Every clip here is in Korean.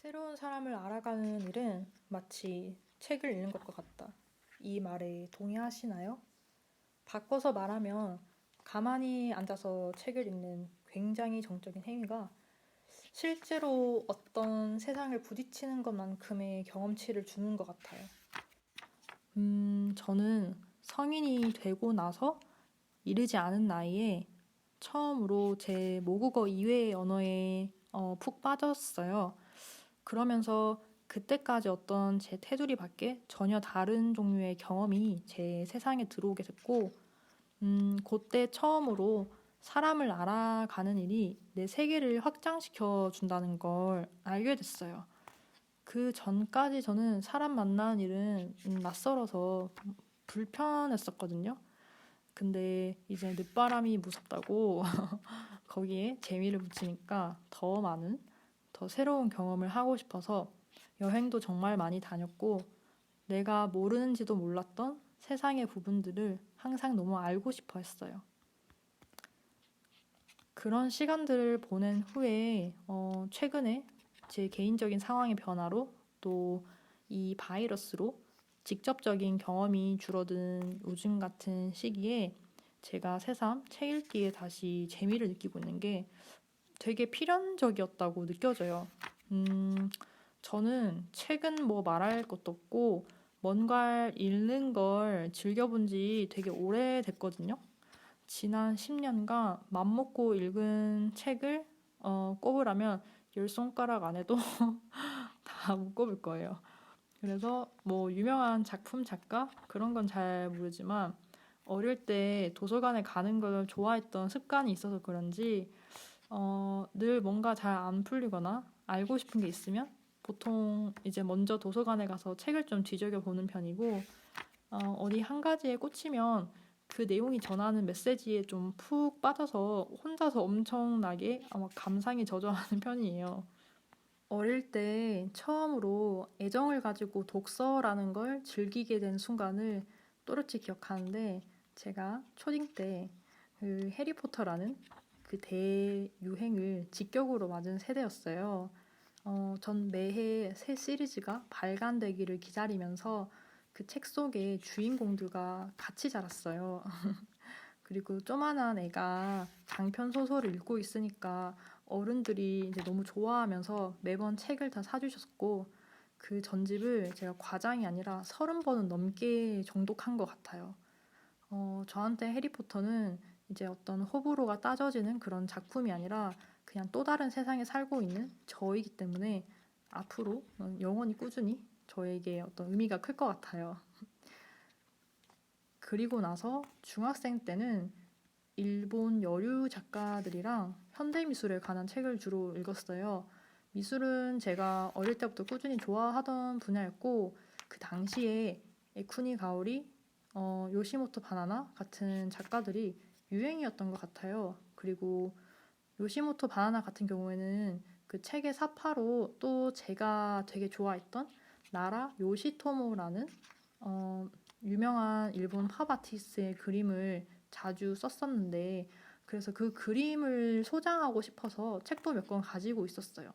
새로운 사람을 알아가는 일은 마치 책을 읽는 것과 같다. 이 말에 동의하시나요? 바꿔서 말하면 가만히 앉아서 책을 읽는 굉장히 정적인 행위가 실제로 어떤 세상을 부딪히는 것만큼의 경험치를 주는 것 같아요. 저는 성인이 되고 나서 이르지 않은 나이에 처음으로 제 모국어 이외의 언어에 푹 빠졌어요. 그러면서 그때까지 어떤 제 테두리 밖에 전혀 다른 종류의 경험이 제 세상에 들어오게 됐고, 그때 처음으로 사람을 알아가는 일이 내 세계를 확장시켜 준다는 걸 알게 됐어요. 그 전까지 저는 사람 만나는 일은 낯설어서 불편했었거든요. 근데 이제 늦바람이 무섭다고 거기에 재미를 붙이니까 더 많은, 더 새로운 경험을 하고 싶어서 여행도 정말 많이 다녔고, 내가 모르는지도 몰랐던 세상의 부분들을 항상 너무 알고 싶어 했어요. 그런 시간들을 보낸 후에 최근에 제 개인적인 상황의 변화로 또 이 바이러스로 직접적인 경험이 줄어든 요즘 같은 시기에 제가 새삼 책 읽기에 다시 재미를 느끼고 있는 게 되게 필연적이었다고 느껴져요. 저는 책은 뭐 말할 것도 없고 뭔가를 읽는 걸 즐겨본 지 되게 오래됐거든요. 지난 10년간 맘먹고 읽은 책을 꼽으라면 10손가락 안에도 다 못 꼽을 거예요. 그래서 뭐 유명한 작품 작가 그런 건 잘 모르지만 어릴 때 도서관에 가는 걸 좋아했던 습관이 있어서 그런지 늘 뭔가 잘 안 풀리거나 알고 싶은 게 있으면 보통 이제 먼저 도서관에 가서 책을 좀 뒤적여 보는 편이고, 어디 한 가지에 꽂히면 그 내용이 전하는 메시지에 좀 푹 빠져서 혼자서 엄청나게 아마 감상에 젖어하는 편이에요. 어릴 때 처음으로 애정을 가지고 독서라는 걸 즐기게 된 순간을 또렷이 기억하는데, 제가 초딩 때 그 해리포터라는 그 대유행을 직격으로 맞은 세대였어요. 전 매해 새 시리즈가 발간되기를 기다리면서 그 책 속에 주인공들과 같이 자랐어요. 그리고 조만한 애가 장편 소설을 읽고 있으니까 어른들이 이제 너무 좋아하면서 매번 책을 다 사주셨고, 그 전집을 제가 과장이 아니라 30번은 넘게 정독한 것 같아요. 저한테 해리포터는 이제 어떤 호불호가 따져지는 그런 작품이 아니라 그냥 또 다른 세상에 살고 있는 저이기 때문에 앞으로 영원히 꾸준히 저에게 어떤 의미가 클 것 같아요. 그리고 나서 중학생 때는 일본 여류 작가들이랑 현대미술에 관한 책을 주로 읽었어요. 미술은 제가 어릴 때부터 꾸준히 좋아하던 분야였고, 그 당시에 에쿠니 가오리, 요시모토 바나나 같은 작가들이 유행이었던 것 같아요. 그리고 요시모토 바나나 같은 경우에는 그 책의 사파로 또 제가 되게 좋아했던 나라 요시토모라는 어, 유명한 일본 팝 아티스트의 그림을 자주 썼었는데, 그래서 그 그림을 소장하고 싶어서 책도 몇 권 가지고 있었어요.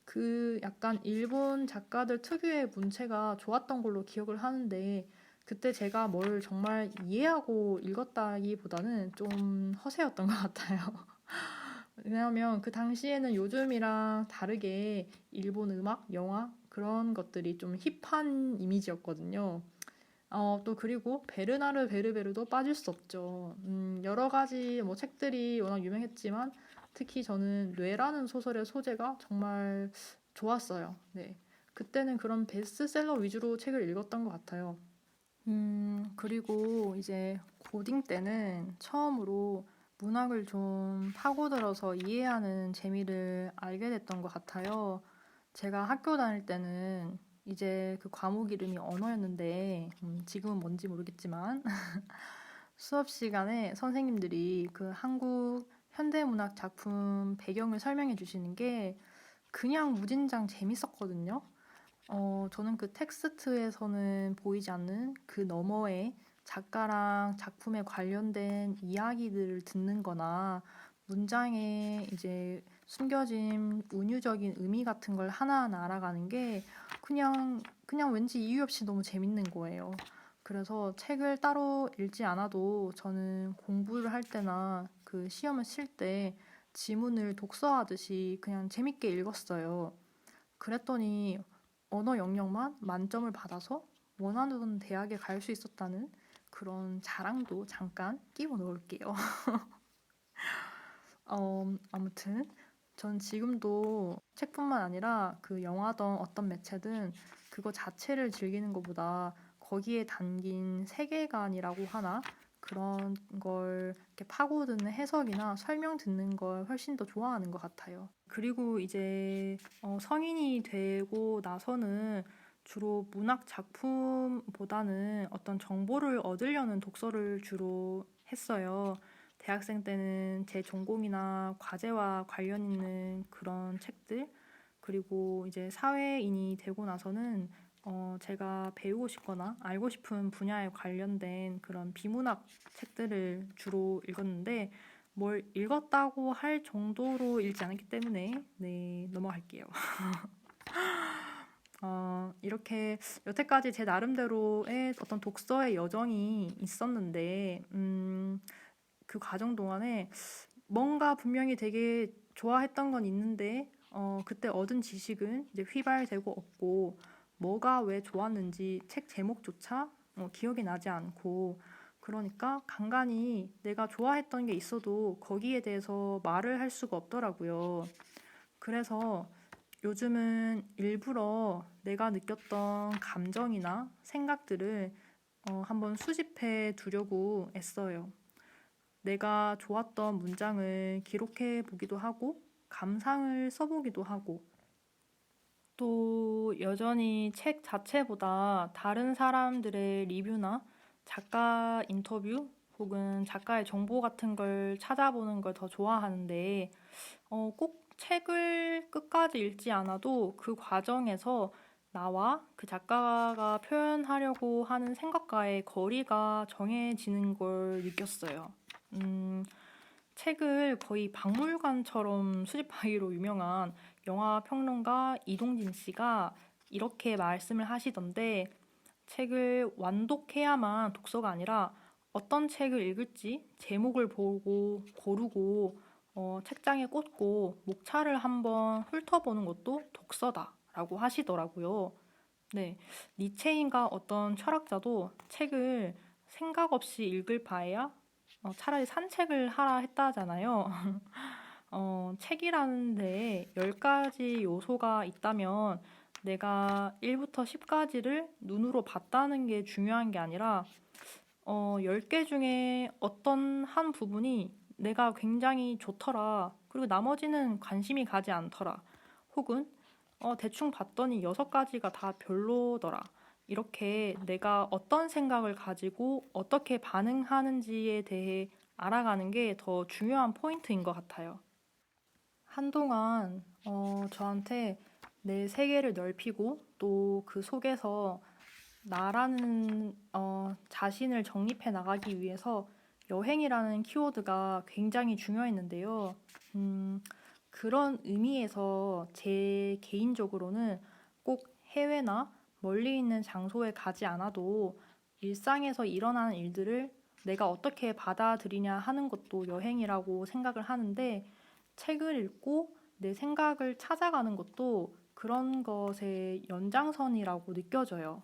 그 약간 일본 작가들 특유의 문체가 좋았던 걸로 기억을 하는데, 그때 제가 뭘 정말 이해하고 읽었다기보다는 좀 허세였던 것 같아요. 왜냐하면 그 당시에는 요즘이랑 다르게 일본 음악, 영화 그런 것들이 좀 힙한 이미지였거든요. 또 그리고 베르나르 베르베르도 빠질 수 없죠. 여러 가지 뭐 책들이 워낙 유명했지만 특히 저는 뇌라는 소설의 소재가 정말 좋았어요. 네. 그때는 그런 베스트셀러 위주로 책을 읽었던 것 같아요. 그리고 이제 고딩 때는 처음으로 문학을 좀 파고들어서 이해하는 재미를 알게 됐던 것 같아요. 제가 학교 다닐 때는 이제 그 과목 이름이 언어였는데, 지금은 뭔지 모르겠지만, 수업 시간에 선생님들이 그 한국 현대문학 작품 배경을 설명해 주시는 게 그냥 무진장 재밌었거든요. 저는 그 텍스트에서는 보이지 않는 그 너머에 작가랑 작품에 관련된 이야기들을 듣는 거나 문장에 이제 숨겨진 운유적인 의미 같은 걸 하나하나 알아가는 게 그냥 왠지 이유 없이 너무 재밌는 거예요. 그래서 책을 따로 읽지 않아도 저는 공부를 할 때나 그 시험을 칠 때 지문을 독서하듯이 그냥 재밌게 읽었어요. 그랬더니 언어 영역만 만점을 받아서 원하는 대학에 갈 수 있었다는 그런 자랑도 잠깐 끼워 넣을게요. 아무튼 전 지금도 책뿐만 아니라 그 영화든 어떤 매체든 그거 자체를 즐기는 것보다 거기에 담긴 세계관이라고 하나 그런 걸 이렇게 파고드는 해석이나 설명 듣는 걸 훨씬 더 좋아하는 것 같아요. 그리고 이제 성인이 되고 나서는 주로 문학 작품보다는 어떤 정보를 얻으려는 독서를 주로 했어요. 대학생 때는 제 전공이나 과제와 관련 있는 그런 책들, 그리고 이제 사회인이 되고 나서는 제가 배우고 싶거나 알고 싶은 분야에 관련된 그런 비문학 책들을 주로 읽었는데 뭘 읽었다고 할 정도로 읽지 않았기 때문에 네, 넘어갈게요. 이렇게 여태까지 제 나름대로의 어떤 독서의 여정이 있었는데 그 과정 동안에 뭔가 분명히 되게 좋아했던 건 있는데 그때 얻은 지식은 이제 휘발되고 없고 뭐가 왜 좋았는지 책 제목조차 기억이 나지 않고 그러니까 간간히 내가 좋아했던 게 있어도 거기에 대해서 말을 할 수가 없더라고요. 그래서 요즘은 일부러 내가 느꼈던 감정이나 생각들을 한번 수집해 두려고 애써요. 내가 좋았던 문장을 기록해 보기도 하고, 감상을 써보기도 하고, 또 여전히 책 자체보다 다른 사람들의 리뷰나 작가 인터뷰 혹은 작가의 정보 같은 걸 찾아보는 걸 더 좋아하는데, 꼭 책을 끝까지 읽지 않아도 그 과정에서 나와 그 작가가 표현하려고 하는 생각과의 거리가 정해지는 걸 느꼈어요. 책을 거의 박물관처럼 수집하기로 유명한 영화 평론가 이동진 씨가 이렇게 말씀을 하시던데 책을 완독해야만 독서가 아니라 어떤 책을 읽을지 제목을 보고 고르고 책장에 꽂고 목차를 한번 훑어보는 것도 독서다라고 하시더라고요. 네, 니체인가 어떤 철학자도 책을 생각 없이 읽을 바에야 차라리 산책을 하라 했다잖아요. 책이라는 데에 10가지 요소가 있다면 내가 1부터 10까지를 눈으로 봤다는 게 중요한 게 아니라 10개 중에 어떤 한 부분이 내가 굉장히 좋더라. 그리고 나머지는 관심이 가지 않더라. 혹은 대충 봤더니 6가지가 다 별로더라. 이렇게 내가 어떤 생각을 가지고 어떻게 반응하는지에 대해 알아가는 게 더 중요한 포인트인 것 같아요. 한동안 저한테 내 세계를 넓히고 또 그 속에서 나라는 자신을 정립해 나가기 위해서 여행이라는 키워드가 굉장히 중요했는데요. 그런 의미에서 제 개인적으로는 꼭 해외나 멀리 있는 장소에 가지 않아도 일상에서 일어나는 일들을 내가 어떻게 받아들이냐 하는 것도 여행이라고 생각을 하는데 책을 읽고 내 생각을 찾아가는 것도 그런 것의 연장선이라고 느껴져요.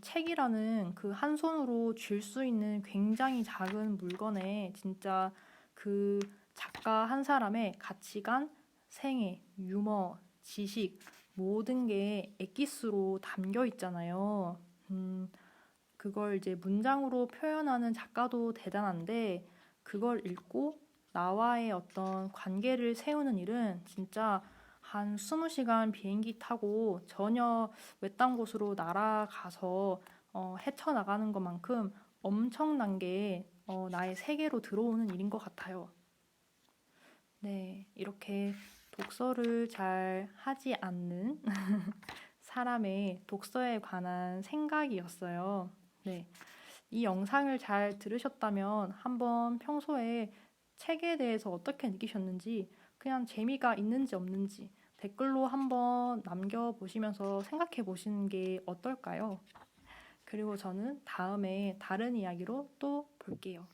책이라는 그 한 손으로 쥘 수 있는 굉장히 작은 물건에 진짜 그 작가 한 사람의 가치관, 생애, 유머, 지식 모든 게 엑기스로 담겨 있잖아요. 그걸 이제 문장으로 표현하는 작가도 대단한데 그걸 읽고 나와의 어떤 관계를 세우는 일은 진짜 한 20시간 비행기 타고 전혀 외딴 곳으로 날아가서 헤쳐나가는 것만큼 엄청난 게 나의 세계로 들어오는 일인 것 같아요. 네, 이렇게 독서를 잘 하지 않는 사람의 독서에 관한 생각이었어요. 네, 이 영상을 잘 들으셨다면 한번 평소에 책에 대해서 어떻게 느끼셨는지, 그냥 재미가 있는지 없는지 댓글로 한번 남겨보시면서 생각해 보시는 게 어떨까요? 그리고 저는 다음에 다른 이야기로 또 볼게요.